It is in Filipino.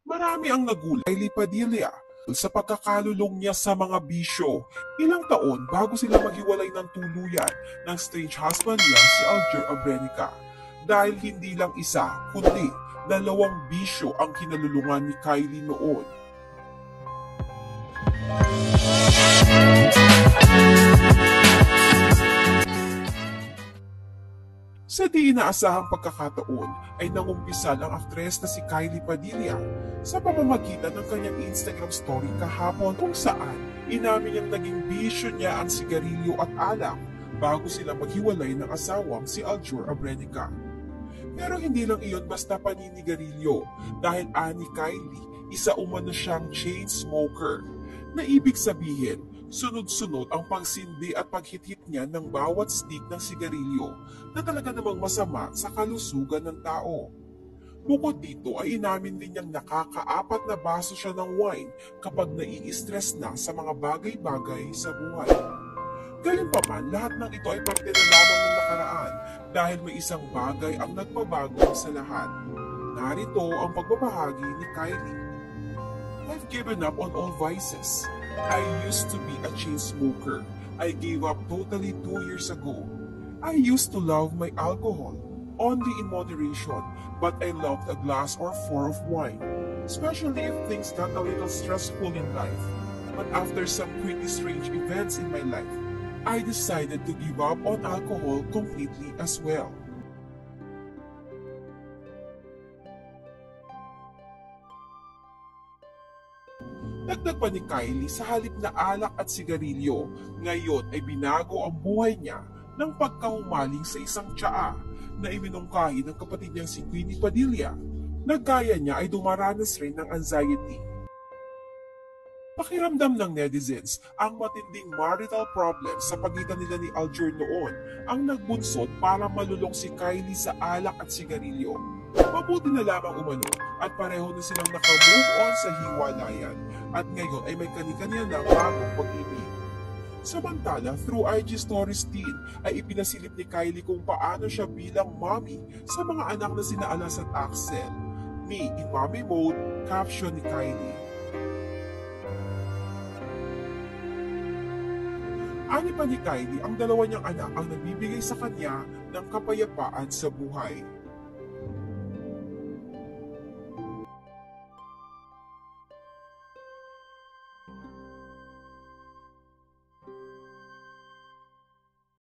Marami ang nagulat kay Kylie Padilla sa pagkakalulong niya sa mga bisyo. Ilang taon bago sila maghiwalay ng tuluyan ng strange husband niya si Alger Abrenica. Dahil hindi lang isa, kundi dalawang bisyo ang kinalulungan ni Kylie noon. Sa di inaasahang pagkakataon ay nangumpisal ang aktres na si Kylie Padilla sa pamamagitan ng kanyang Instagram story kahapon kung saan inamin niyang naging bisyo niya ang sigarilyo at alak bago sila maghiwalay ng asawang si Alger Abrenica. Pero hindi lang iyon basta paninigarilyo dahil ani Kylie, isa umano siyang chain smoker na ibig sabihin sunod-sunod ang pagsindi at paghithit niya ng bawat stick ng sigarilyo na talaga namang masama sa kalusugan ng tao. Bukod dito ay inamin din niyang nakakaapat na baso siya ng wine kapag nai-stress na sa mga bagay-bagay sa buhay. Gayunpaman, lahat ng ito ay parte na lamang ng nakaraan dahil may isang bagay ang nagbabago sa lahat. Narito ang pagbabahagi ni Kylie. I've given up on all vices. I used to be a chain smoker. I gave up totally 2 years ago. I used to love my alcohol, only in moderation, but I loved a glass or 4 of wine, especially if things got a little stressful in life. But after some pretty strange events in my life, I decided to give up on alcohol completely as well. Dagdag pa ni Kylie sa halip na alak at sigarilyo, ngayon ay binago ang buhay niya ng pagkahumaling sa isang tsaa na iminungkahi ng kapatid niyang si Queenie Padilla na gaya niya ay dumaranas rin ng anxiety. Pakiramdam ng netizens ang matinding marital problem sa pagitan nila ni Alger noon ang nagbunsod para malulong si Kylie sa alak at sigarilyo. Mabuti na lamang umano at pareho na silang naka-move on sa hiwalayan at ngayon ay may kani-kanya ng bagong pag-ibig. Samantala, through IG stories din ay ipinasilip ni Kylie kung paano siya bilang mommy sa mga anak na sina Alas at Axel. Me in mommy mode, caption ni Kylie. Ani pa ni Kylie, ang dalawa niyang anak ang nagbibigay sa kanya ng kapayapaan sa buhay.